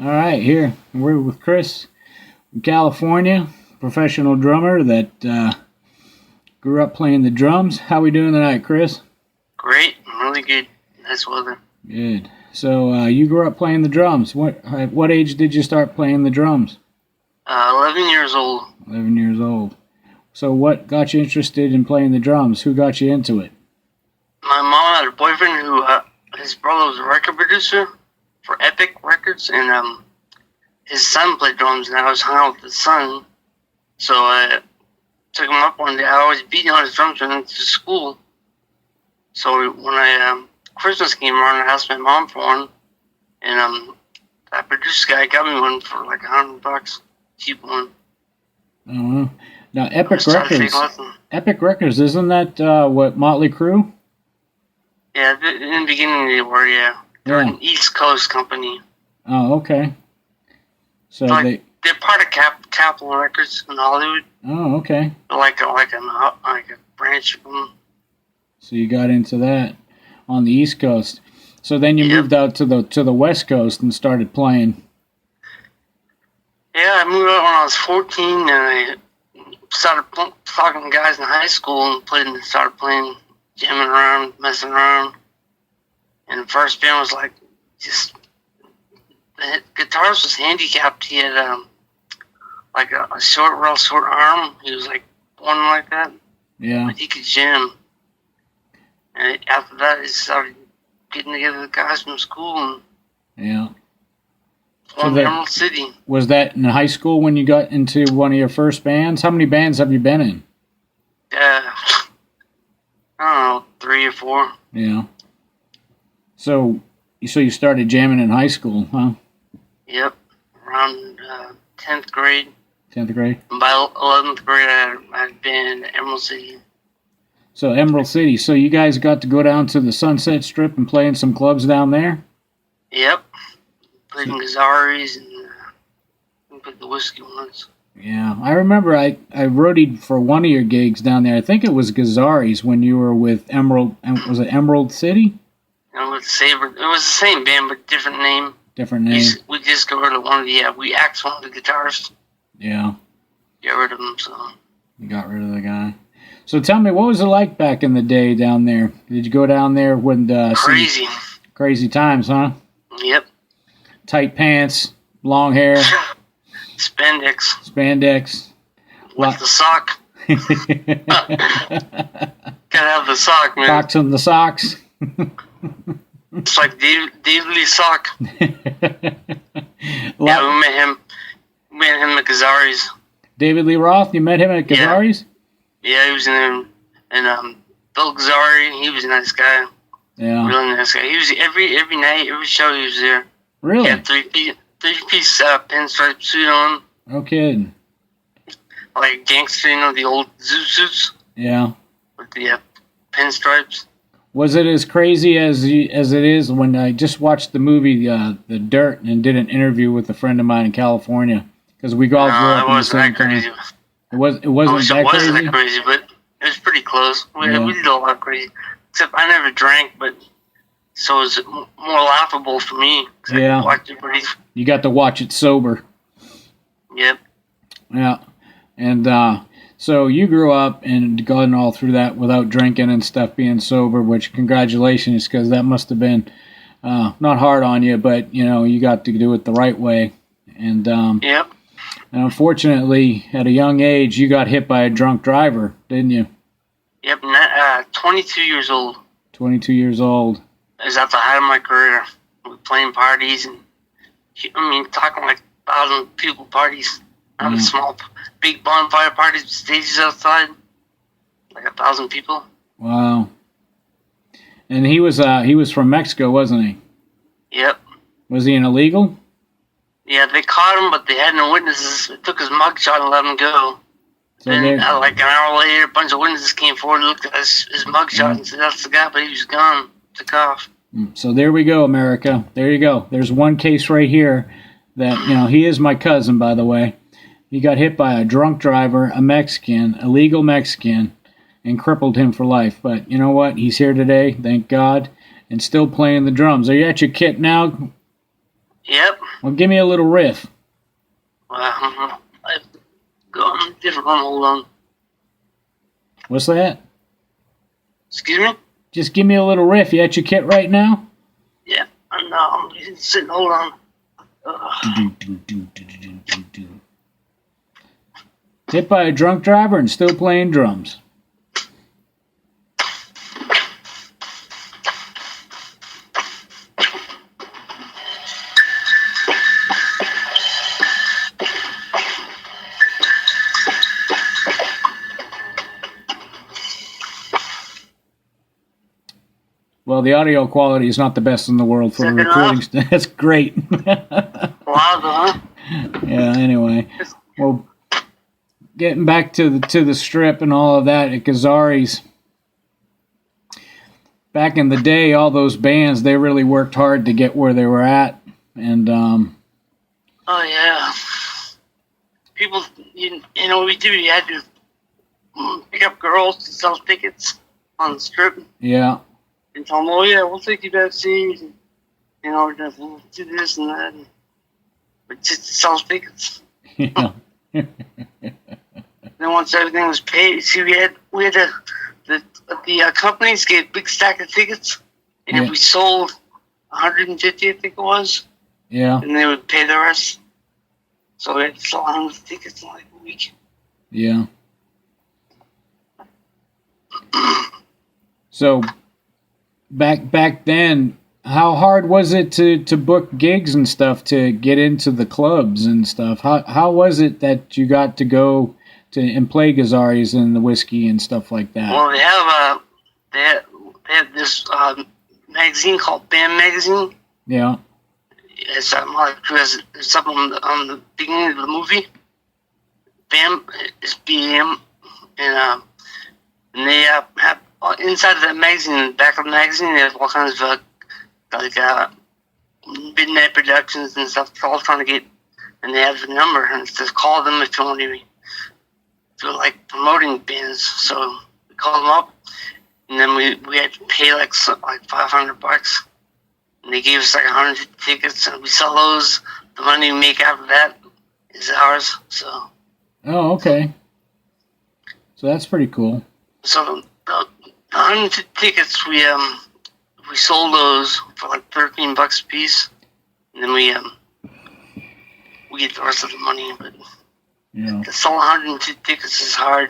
All right, here we're with Chris from California, professional drummer that grew up playing the drums. How we doing tonight, Chris? Great, really good. Nice weather. Good. So you grew up playing the drums. At what age did you start playing the drums? 11 years old. 11 years old. So what got you interested in playing the drums? Who got you into it? My mom had a boyfriend who, his brother was a record producer for Epic Records, and his son played drums, and I was hung out with his son. So I took him up one day. I always beat him on his drums when I went to school. So when Christmas came around, I asked my mom for one, and that producer guy got me one for like $100, cheap one. Uh-huh. Now, Epic Records, isn't that what, Motley Crue? Yeah, in the beginning they were, yeah. They're an East Coast company. Oh, okay. So they're part of Capitol Records in Hollywood. Oh, okay. They're like a branch of them. So you got into that on the East Coast. So then you moved out to the West Coast and started playing. Yeah, I moved out when I was 14, and I started talking to guys in high school and started playing, jamming around, messing around. And the first band was like, just, the guitarist was handicapped. He had like a real short arm. He was like born like that. Yeah. But he could jam. And after that, he started getting together with guys from school and formed Emerald City. Was that in high school when you got into one of your first bands? How many bands have you been in? I don't know, 3 or 4. Yeah. So you started jamming in high school, huh? Yep, around 10th grade. 10th grade? And by 11th grade, I'd been in Emerald City. So Emerald City. So you guys got to go down to the Sunset Strip and play in some clubs down there? Yep. Played in Gazzari's and played the whiskey ones. Yeah, I remember I roadied for one of your gigs down there. I think it was Gazzari's when you were with Emerald. Was it Emerald City? And with Saber. It was the same band, but different name. Different name. We just got rid of one of the, we axed one of the guitarists. Yeah. Got rid of him, so. You got rid of the guy. So tell me, what was it like back in the day down there? Did you go down there when crazy. Crazy times, huh? Yep. Tight pants, long hair. Spandex. With the sock. Gotta have the sock, man. Socks on the socks. It's like Dave Lee's sock. Yeah, we met him. At Gazzari's. David Lee Roth, you met him at Gazzari's? Yeah, he was in there. And Bill Gazzari, he was a nice guy. Yeah. Really nice guy. He was every night, every show he was there. Really? He had three-piece pinstripe suit on. No kidding. Like gangster, the old zoo suits. Yeah. With the pinstripes. Was it as crazy as it is when I just watched the movie The Dirt and did an interview with a friend of mine in California? Because we all grew up in the same crazy. It wasn't that crazy? It wasn't that crazy, but it was pretty close. We did a lot crazy. Except I never drank, but so it was more laughable for me. Yeah. You got to watch it sober. Yep. Yeah. And so you grew up and gone all through that without drinking and stuff, being sober, which congratulations, because that must have been not hard on you, but, you got to do it the right way. And yep. And unfortunately, at a young age, you got hit by a drunk driver, didn't you? Yep, 22 years old. 22 years old. I was at the height of my career. We playing parties and, talking like 1,000 people parties. Not small, big bonfire parties, stages outside. Like 1,000 people. Wow. And he was from Mexico, wasn't he? Yep. Was he an illegal? Yeah, they caught him, but they had no witnesses. They took his mugshot and let him go. So then, like an hour later, a bunch of witnesses came forward and looked at his mugshot and said, "That's the guy," but he was gone. Took off. So there we go, America. There you go. There's one case right here that, he is my cousin, by the way. He got hit by a drunk driver, a Mexican, illegal Mexican, and crippled him for life. But you know what? He's here today, thank God, and still playing the drums. Are you at your kit now? Yep. Well, give me a little riff. I've got a different one. Hold on. What's that? Excuse me? Just give me a little riff. You at your kit right now? Yeah. I'm sitting. Hold on. Hit by a drunk driver and still playing drums. Well, the audio quality is not the best in the world for a recording. That's great. Loud, huh? Yeah, anyway. Well, getting back to the strip and all of that at Gazzari's. Back in the day, all those bands, they really worked hard to get where they were at. And oh yeah. People, you know, we had to pick up girls to sell tickets on the strip. Yeah. And tell them, oh yeah, we'll take you backstage. And, you know, we'll do this and that. But just to sell tickets. Yeah. Then once everything was paid, see, we had the companies gave a big stack of tickets, and if we sold 150, I think it was, and they would pay the rest. So we had to sell 100 tickets in like a week. Yeah. So back then, how hard was it to book gigs and stuff to get into the clubs and stuff? How was it that you got to go to and play Gazzari's and the whiskey and stuff like that? Well, they have this magazine called Bam Magazine. Yeah. It's something on the beginning of the movie. Bam is BAM, and they have inside of that magazine, in the back of the magazine, they have all kinds of midnight productions and stuff. They're all trying to get, and they have the number, and it says call them if you want to feel like promoting bands. So we called them up, and then we had to pay like $500, and they gave us like 100 tickets, and we sell those. The money we make after that is ours. So. Oh, okay. So that's pretty cool. So the 100 tickets we sold those for like $13 a piece, and then we get the rest of the money. But to sell 102 tickets is hard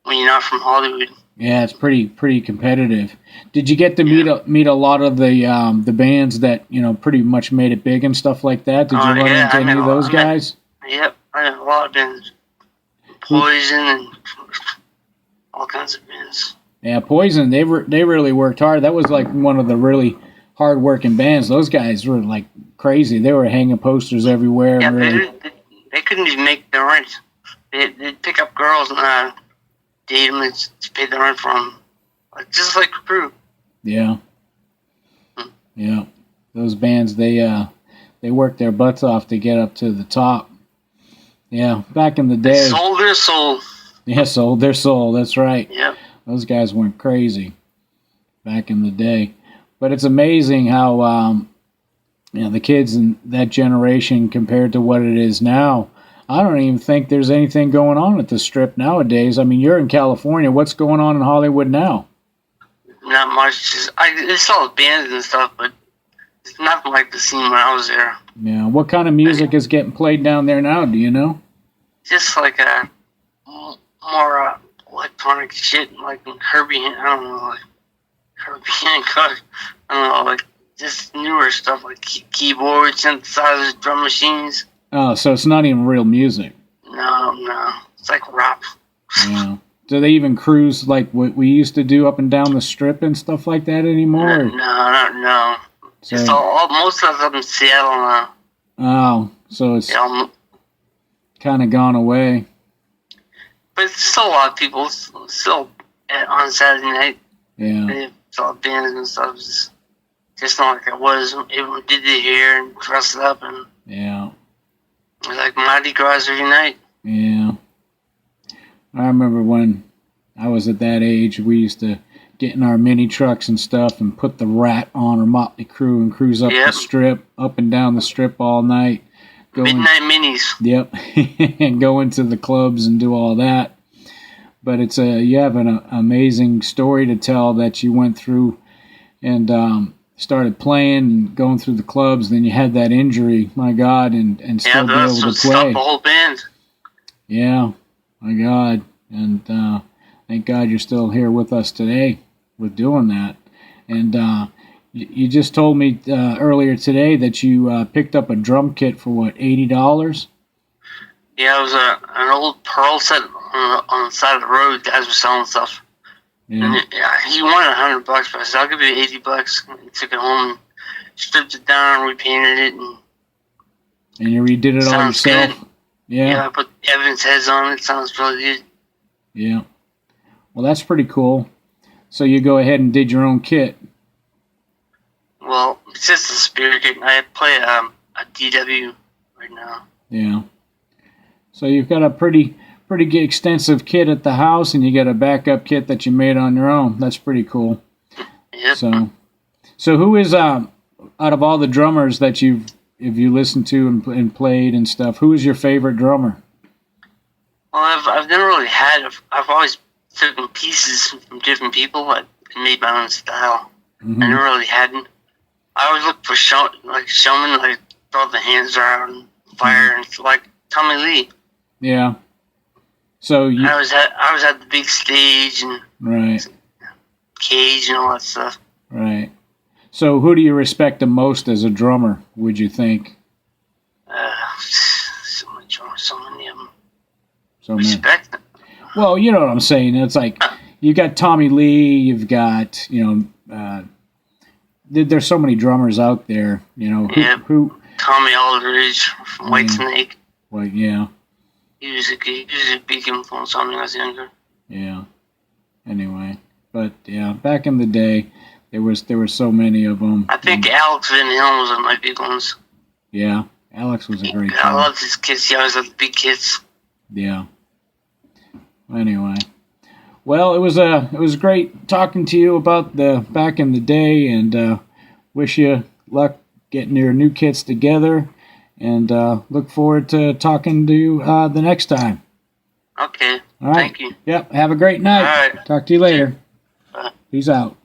when you're not from Hollywood. Yeah, it's pretty competitive. Did you get to meet a lot of the bands that pretty much made it big and stuff like that? Did you run into any of those guys? Yep, I met a lot of bands. Poison and all kinds of bands. Yeah, Poison, they really worked hard. That was like one of the really hard-working bands. Those guys were like crazy. They were hanging posters everywhere. Yeah, really... they couldn't even make their rent. They'd pick up girls and date them and pay the rent for them. Just like Crew. Yeah. Yeah. Those bands, they worked their butts off to get up to the top. Yeah, back in the day. They sold their soul. Yeah, sold their soul. That's right. Yep. Those guys went crazy back in the day. But it's amazing how the kids in that generation compared to what it is now. I don't even think there's anything going on at the Strip nowadays. I mean, you're in California. What's going on in Hollywood now? Not much. I saw the bands and stuff, but it's nothing like the scene when I was there. Yeah. What kind of music is getting played down there now? Do you know? Just like more electronic shit, like Herbie. I don't know, like Herbie Hancock. I don't know, like just newer stuff like keyboards, synthesizers, drum machines. Oh, so it's not even real music. No. It's like rap. Yeah. Do they even cruise like what we used to do up and down the Strip and stuff like that anymore? No. So, it's most of them in Seattle now. Oh, so it's kind of gone away. But it's still a lot of people still on Saturday night. Yeah. They saw bands and stuff. It's just not like it was. Everyone did their hair and dressed up and. Yeah. It was like Mardi Gras every night. Yeah. I remember when I was at that age, we used to get in our mini trucks and stuff and put the Rat on or Motley Crue and cruise up the strip, up and down the strip all night. Midnight minis. Yep, and go into the clubs and do all that. But you have an amazing story to tell that you went through and started playing and going through the clubs. Then you had that injury, my God, and still be able to play. Stopped the whole band. Yeah, my God, and thank God you're still here with us today with doing that. And you just told me earlier today that you picked up a drum kit for what, $80? Yeah, it was an old Pearl set on the side of the road. Guys were selling stuff. Yeah. And he wanted $100, but I said, I'll give you $80. And he took it home and stripped it down, repainted it. And you redid it all yourself? Good. Yeah, I put Evan's heads on it. It sounds really good. Yeah. Well, that's pretty cool. So you go ahead and did your own kit. Well, it's just a spirit kit. I play a E.J.W right now. Yeah. So you've got a pretty extensive kit at the house, and you got a backup kit that you made on your own. That's pretty cool. Yep. So who is out of all the drummers that you listened to and played and stuff? Who is your favorite drummer? Well, I've never really had. I've always taken pieces from different people and made my own style. Mm-hmm. I never really hadn't. I always look for showmen, like throw the hands around, fire, and like Tommy Lee. Yeah. So I was at the big stage and right, cage and all that stuff. Right. So who do you respect the most as a drummer? Would you think? So many of them. So respect them. Well, you know what I'm saying. It's like you got Tommy Lee. You've got there's so many drummers out there. Who Tommy Aldridge from Whitesnake. Well, yeah. He was a big influence on me when I was younger. Yeah. Anyway, but yeah, back in the day, there were so many of them. I think Alex Van Halen was one of my big ones. Yeah, Alex was a great guy. I loved his kids. He always had the big kids. Yeah. Anyway, well, it was great talking to you about the back in the day, and wish you luck getting your new kits together. And look forward to talking to you the next time. Okay. All right. Thank you. Yep. Have a great night. All right. Talk to you later. Bye. Peace out.